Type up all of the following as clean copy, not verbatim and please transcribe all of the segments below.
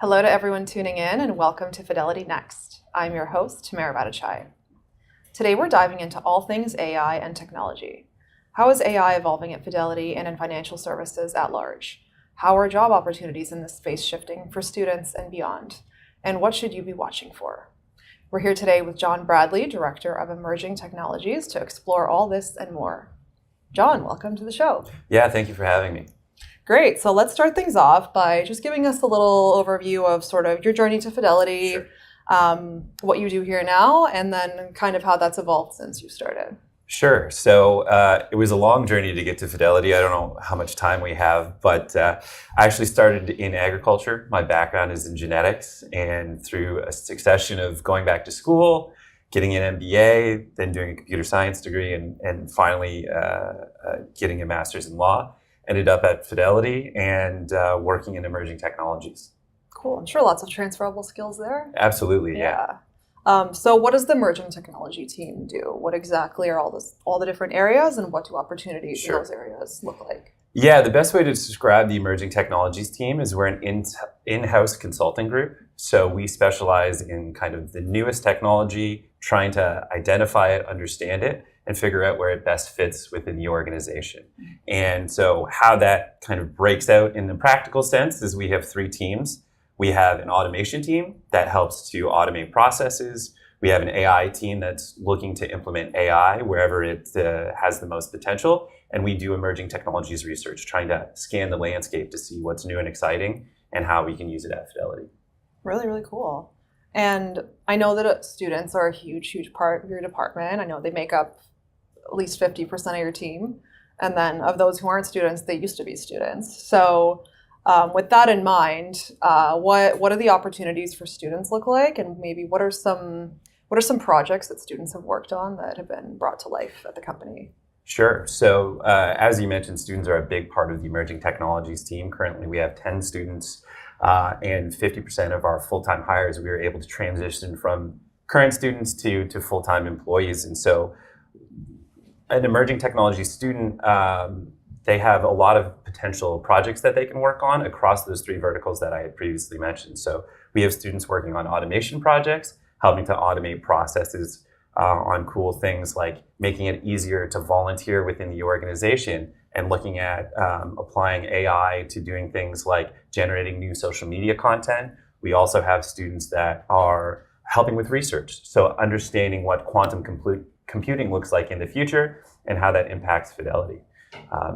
Hello to everyone tuning in and welcome to Fidelity Next. I'm your host, Tamara Bhattacharya. Today we're diving into all things AI and technology. How is AI evolving at Fidelity and in financial services at large? How are job opportunities in this space shifting for students and beyond? And what should you be watching for? We're here today with John Bradley, Director of Emerging Technologies, to explore all this and more. John, welcome to the show. Yeah, thank you for having me. Great. So let's start things off by just giving us a little overview of sort of your journey to Fidelity, Sure. what you do here now, and then kind of how that's evolved since you started. Sure. So it was a long journey to get to Fidelity. I don't know how much time we have, but I actually started in agriculture. My background is in genetics, and through a succession of going back to school, getting an MBA, then doing a computer science degree, and finally getting a master's in law, ended up at Fidelity and working in emerging technologies. Cool. I'm sure lots of transferable skills there. Absolutely, yeah. So what does the emerging technology team do? What exactly are all the different areas, and what do opportunities in those areas look like? Yeah, the best way to describe the emerging technologies team is we're an in-house consulting group. So we specialize in kind of the newest technology, trying to identify it, understand it, and figure out where it best fits within the organization. And so how that kind of breaks out in the practical sense is we have three teams. We have an automation team that helps to automate processes. We have an AI team that's looking to implement AI wherever it has the most potential. And we do emerging technologies research, trying to scan the landscape to see what's new and exciting and how we can use it at Fidelity. Really, really cool. And I know that students are a huge, huge part of your department. I know they make up at least 50% of your team. And then of those who aren't students, they used to be students. So with that in mind, what do the opportunities for students look like? And maybe what are some projects that students have worked on that have been brought to life at the company? Sure. So as you mentioned, students are a big part of the emerging technologies team. Currently, we have 10 students and 50% of our full-time hires, we were able to transition from current students to full-time employees. And so an emerging technology student, they have a lot of potential projects that they can work on across those three verticals that I had previously mentioned. So we have students working on automation projects, helping to automate processes on cool things like making it easier to volunteer within the organization and looking at applying AI to doing things like generating new social media content. We also have students that are helping with research, so understanding what quantum computing looks like in the future and how that impacts Fidelity.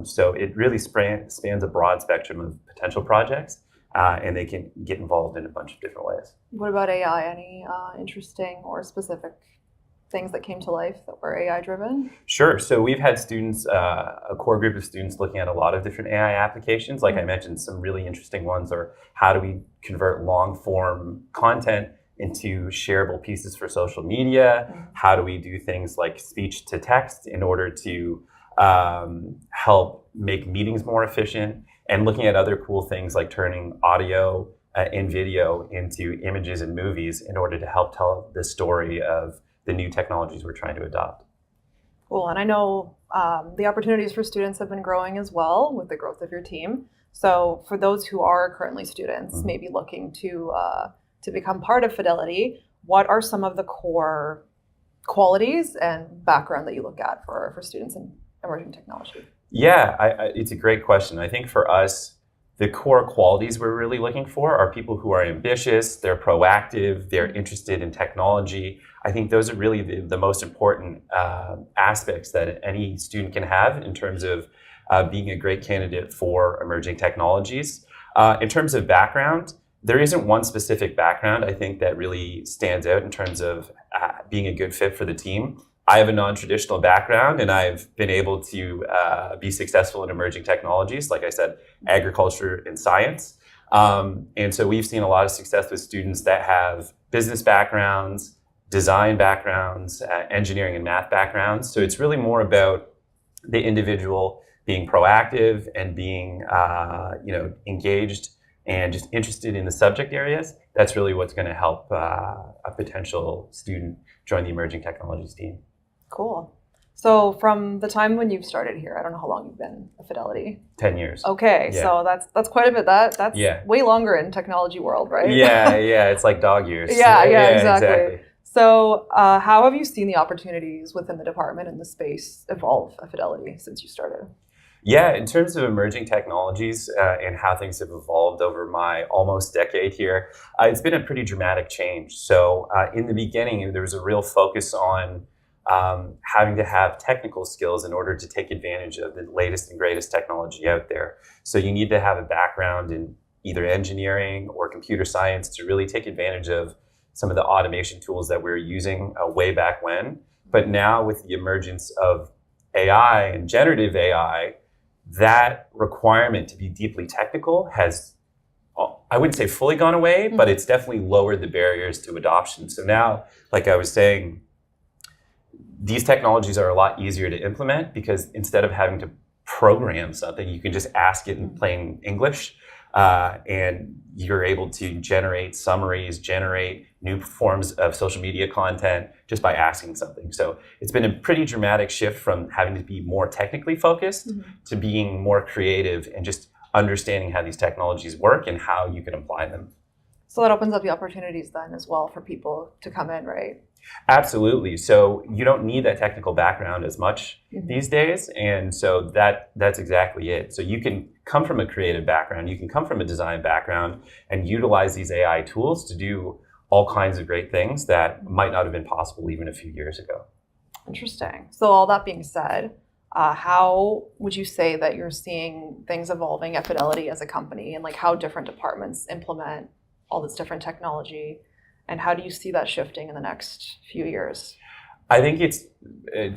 So it really spans a broad spectrum of potential projects, and they can get involved in a bunch of different ways. What about AI? Any interesting or specific things that came to life that were AI driven? Sure. So we've had students, a core group of students looking at a lot of different AI applications. Like I mentioned, some really interesting ones are how do we convert long form content into shareable pieces for social media? How do we do things like speech to text in order to help make meetings more efficient? And looking at other cool things like turning audio and video into images and movies in order to help tell the story of the new technologies we're trying to adopt. Cool. And I know the opportunities for students have been growing as well with the growth of your team. So for those who are currently students, maybe looking to become part of Fidelity, what are some of the core qualities and background that you look at for students in emerging technology? Yeah, it's a great question. I think for us, the core qualities we're really looking for are people who are ambitious, they're proactive, they're interested in technology. I think those are really the most important aspects that any student can have in terms of being a great candidate for emerging technologies. In terms of background, there isn't one specific background I think that really stands out in terms of being a good fit for the team. I have a non-traditional background, and I've been able to be successful in emerging technologies, like I said, agriculture and science. And so we've seen a lot of success with students that have business backgrounds, design backgrounds, engineering and math backgrounds. So it's really more about the individual being proactive and being engaged and just interested in the subject areas. That's really what's going to help a potential student join the emerging technologies team. Cool. So from the time when you've started here, I don't know how long you've been at Fidelity. 10 years. Okay, Yeah. so that's quite a bit. That's Yeah. way longer in technology world, right? Yeah, it's like dog years. Yeah, exactly. So how have you seen the opportunities within the department and the space evolve at Fidelity since you started? Yeah, in terms of emerging technologies and how things have evolved over my almost decade here, it's been a pretty dramatic change. So in the beginning, there was a real focus on having to have technical skills in order to take advantage of the latest and greatest technology out there. So you need to have a background in either engineering or computer science to really take advantage of some of the automation tools that we were using way back when. But now with the emergence of AI and generative AI, that requirement to be deeply technical has, I wouldn't say fully gone away, but it's definitely lowered the barriers to adoption. So now, like I was saying, these technologies are a lot easier to implement because instead of having to program something, you can just ask it in plain English, and you're able to generate summaries, generate new forms of social media content just by asking something. So it's been a pretty dramatic shift from having to be more technically focused to being more creative and just understanding how these technologies work and how you can apply them. So that opens up the opportunities then as well for people to come in, right? Absolutely. So you don't need that technical background as much these days. And so that's exactly it. So you can come from a creative background, you can come from a design background and utilize these AI tools to do all kinds of great things that might not have been possible even a few years ago. Interesting. So all that being said, how would you say that you're seeing things evolving at Fidelity as a company, and like how different departments implement all this different technology, and how do you see that shifting in the next few years? I think it's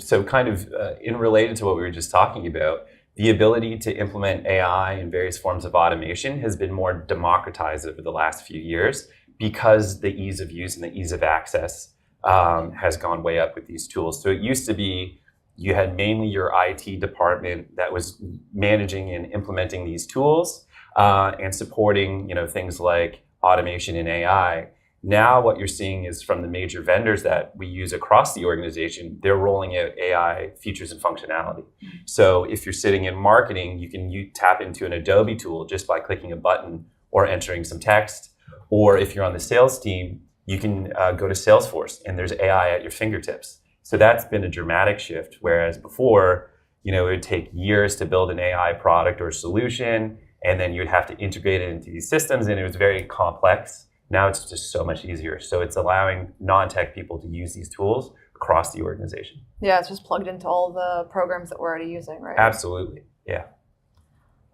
so kind of in related to what we were just talking about. The ability to implement AI and various forms of automation has been more democratized over the last few years because the ease of use and the ease of access has gone way up with these tools. So it used to be you had mainly your IT department that was managing and implementing these tools and supporting, things like automation and AI. Now what you're seeing is from the major vendors that we use across the organization, they're rolling out AI features and functionality. So if you're sitting in marketing, you tap into an Adobe tool just by clicking a button or entering some text. Or if you're on the sales team, you can go to Salesforce and there's AI at your fingertips. So that's been a dramatic shift. Whereas before, it would take years to build an AI product or solution, and then you would have to integrate it into these systems, and it was very complex. Now it's just so much easier. So it's allowing non-tech people to use these tools across the organization. Yeah, it's just plugged into all the programs that we're already using, right? Absolutely, yeah.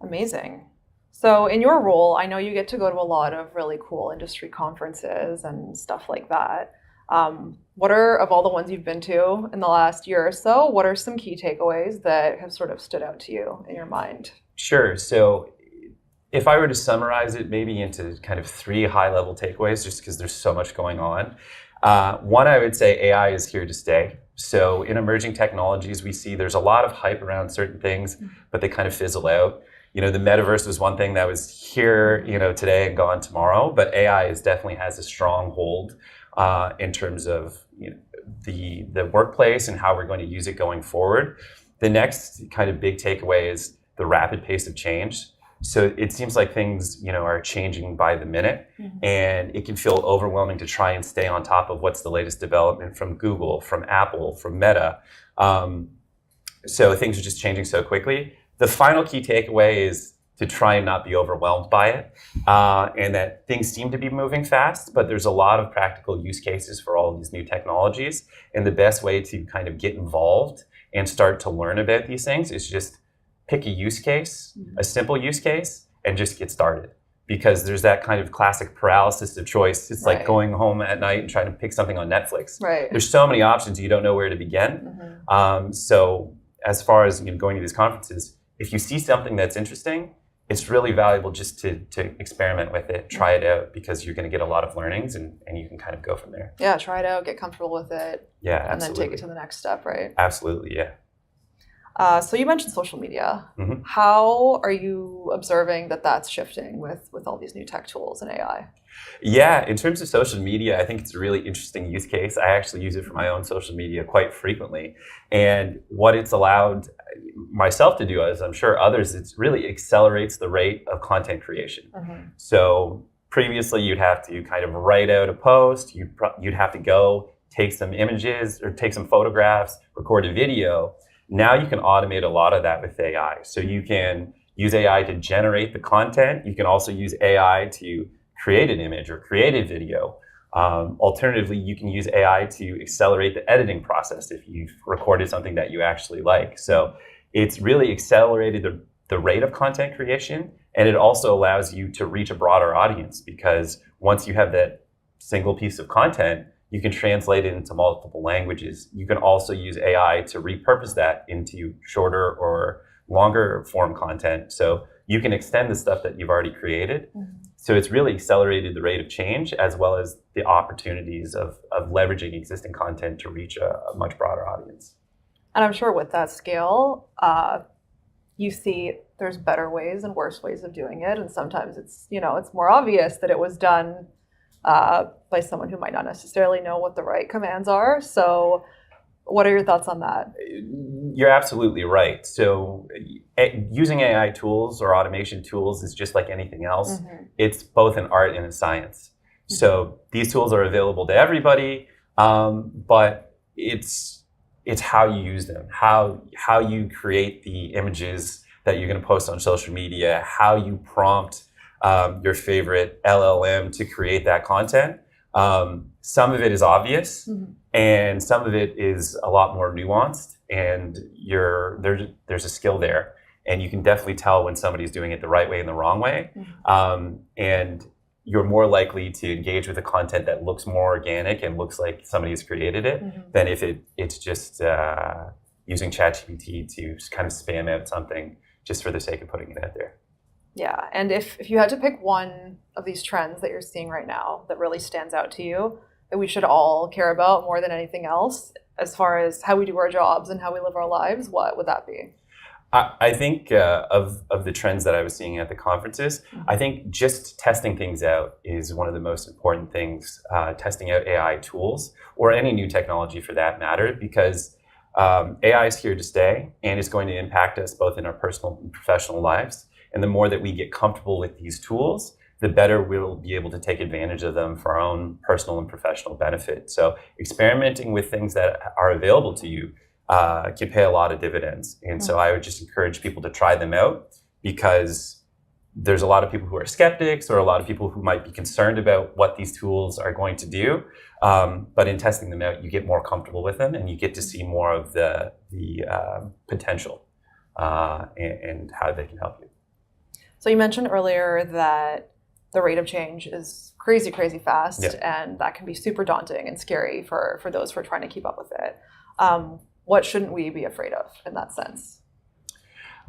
Amazing. So in your role, I know you get to go to a lot of really cool industry conferences and stuff like that. What are, of all the ones you've been to in the last year or so, what are some key takeaways that have sort of stood out to you in your mind? Sure. So if I were to summarize it maybe into kind of 3 high-level takeaways, just because there's so much going on. One, I would say AI is here to stay. So in emerging technologies, we see there's a lot of hype around certain things, but they kind of fizzle out. The metaverse was one thing that was here, today and gone tomorrow, but AI definitely has a strong hold in terms of the workplace and how we're going to use it going forward. The next kind of big takeaway is the rapid pace of change. So it seems like things, are changing by the minute, and it can feel overwhelming to try and stay on top of what's the latest development from Google, from Apple, from Meta. So things are just changing so quickly. The final key takeaway is to try and not be overwhelmed by it, and that things seem to be moving fast, but there's a lot of practical use cases for all of these new technologies. And the best way to kind of get involved and start to learn about these things is just pick a use case, a simple use case, and just get started. Because there's that kind of classic paralysis of choice. It's like going home at night and trying to pick something on Netflix. Right. There's so many options, you don't know where to begin. So as far as going to these conferences, if you see something that's interesting, it's really valuable just to experiment with it, try it out, because you're going to get a lot of learnings and you can kind of go from there. Yeah, try it out, get comfortable with it. Yeah, and absolutely. then take it to the next step, right? Absolutely, yeah. So you mentioned social media. Mhm. How are you observing that that's shifting with all these new tech tools and AI? Yeah, in terms of social media, I think it's a really interesting use case. I actually use it for my own social media quite frequently. And what it's allowed myself to do, as I'm sure others, it really accelerates the rate of content creation. So previously, you'd have to kind of write out a post, you'd have to go take some images or take some photographs, record a video. Now you can automate a lot of that with AI. So you can use AI to generate the content. You can also use AI to create an image or create a video. Alternatively, you can use AI to accelerate the editing process if you've recorded something that you actually like. So it's really accelerated the rate of content creation, and it also allows you to reach a broader audience because once you have that single piece of content, you can translate it into multiple languages. You can also use AI to repurpose that into shorter or longer form content. So you can extend the stuff that you've already created. So it's really accelerated the rate of change as well as the opportunities of leveraging existing content to reach a much broader audience. And I'm sure with that scale, you see there's better ways and worse ways of doing it. And sometimes it's more obvious that it was done by someone who might not necessarily know what the right commands are. So what are your thoughts on that? You're absolutely right. So using AI tools or automation tools is just like anything else. It's both an art and a science. So these tools are available to everybody, but it's how you use them, how you create the images that you're going to post on social media, how you prompt your favorite LLM to create that content. Some of it is obvious, and some of it is a lot more nuanced, and there's a skill there, and you can definitely tell when somebody's doing it the right way and the wrong way. And you're more likely to engage with the content that looks more organic and looks like somebody's created it than if it's just using ChatGPT to kind of spam out something just for the sake of putting it out there. Yeah, and if you had to pick one of these trends that you're seeing right now that really stands out to you, that we should all care about more than anything else, as far as how we do our jobs and how we live our lives, what would that be? I think of the trends that I was seeing at the conferences, I think just testing things out is one of the most important things, testing out AI tools or any new technology for that matter, because AI is here to stay and it's going to impact us both in our personal and professional lives. And the more that we get comfortable with these tools, the better we'll be able to take advantage of them for our own personal and professional benefit. So experimenting with things that are available to you can pay a lot of dividends. And so I would just encourage people to try them out because there's a lot of people who are skeptics or a lot of people who might be concerned about what these tools are going to do. But in testing them out, you get more comfortable with them and you get to see more of the potential and how they can help you. So you mentioned earlier that the rate of change is crazy, crazy fast, and that can be super daunting and scary for those who are trying to keep up with it. What shouldn't we be afraid of in that sense?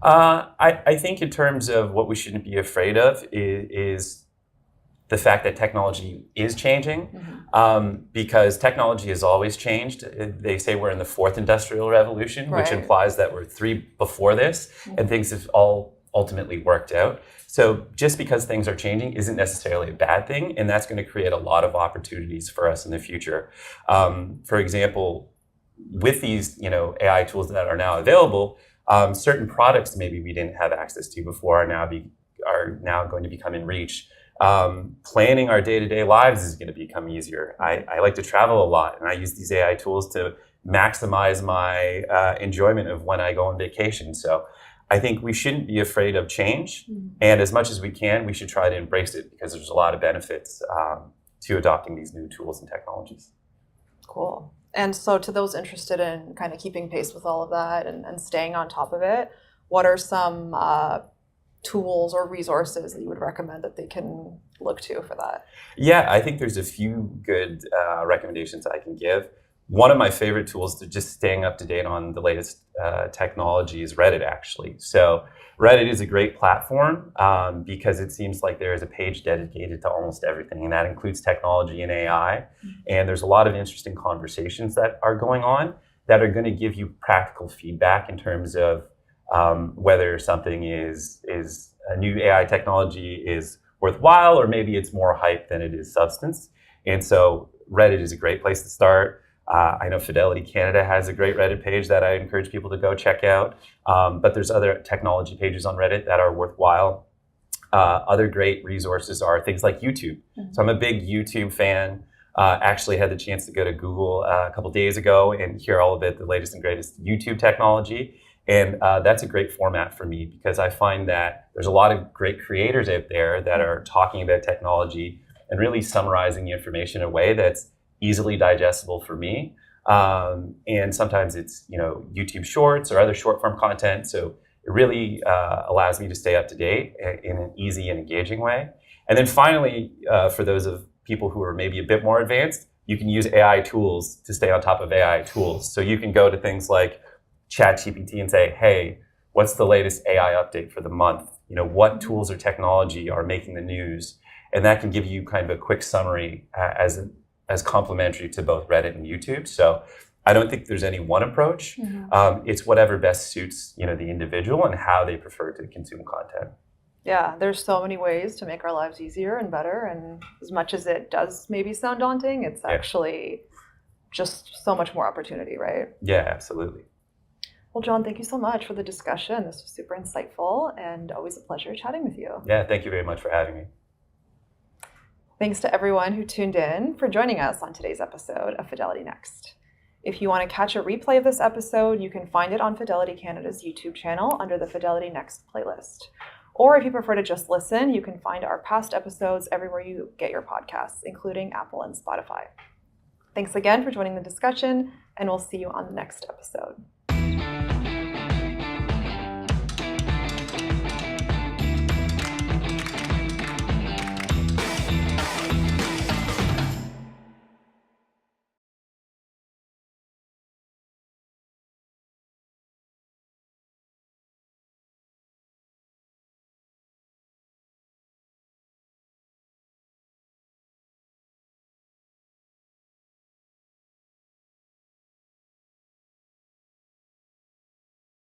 I think in terms of what we shouldn't be afraid of is the fact that technology is changing, because technology has always changed. They say we're in the fourth industrial revolution, which implies that we're three before this, and things have all ultimately worked out. So just because things are changing isn't necessarily a bad thing, and that's going to create a lot of opportunities for us in the future. For example, with these AI tools that are now available, certain products maybe we didn't have access to before are now going to become in reach. Planning our day-to-day lives is going to become easier. I like to travel a lot, and I use these AI tools to maximize my enjoyment of when I go on vacation. So I think we shouldn't be afraid of change, and as much as we can, we should try to embrace it because there's a lot of benefits to adopting these new tools and technologies. Cool. And so to those interested in kind of keeping pace with all of that and staying on top of it, what are some tools or resources that you would recommend that they can look to for that? Yeah, I think there's a few good recommendations I can give. One of my favorite tools to just staying up to date on the latest technology is Reddit, actually. So Reddit is a great platform because it seems like there is a page dedicated to almost everything, and that includes technology and AI. And there's a lot of interesting conversations that are going on. that are going to give you practical feedback in terms of whether something is a new AI technology is worthwhile, or maybe it's more hype than it is substance. And so Reddit is a great place to start. I know Fidelity Canada has a great Reddit page that I encourage people to go check out. But there's other technology pages on Reddit that are worthwhile. Other great resources are things like YouTube. So I'm a big YouTube fan. Actually had the chance to go to Google a couple days ago and hear all of it, the latest and greatest YouTube technology. And that's a great format for me because I find that there's a lot of great creators out there that are talking about technology and really summarizing the information in a way that's easily digestible for me. And sometimes it's, YouTube Shorts or other short form content. So it really allows me to stay up to date in an easy and engaging way. And then finally, for those of people who are maybe a bit more advanced, you can use AI tools to stay on top of AI tools. So you can go to things like ChatGPT and say, hey, what's the latest AI update for the month? What tools or technology are making the news? And that can give you kind of a quick summary as complementary to both Reddit and YouTube. So I don't think there's any one approach. It's whatever best suits the individual and how they prefer to consume content. Yeah, there's so many ways to make our lives easier and better. And as much as it does maybe sound daunting, it's actually just so much more opportunity, right? Yeah, absolutely. Well, John, thank you so much for the discussion. This was super insightful and always a pleasure chatting with you. Yeah, thank you very much for having me. Thanks to everyone who tuned in for joining us on today's episode of Fidelity Next. If you want to catch a replay of this episode, you can find it on Fidelity Canada's YouTube channel under the Fidelity Next playlist. Or if you prefer to just listen, you can find our past episodes everywhere you get your podcasts, including Apple and Spotify. Thanks again for joining the discussion, and we'll see you on the next episode.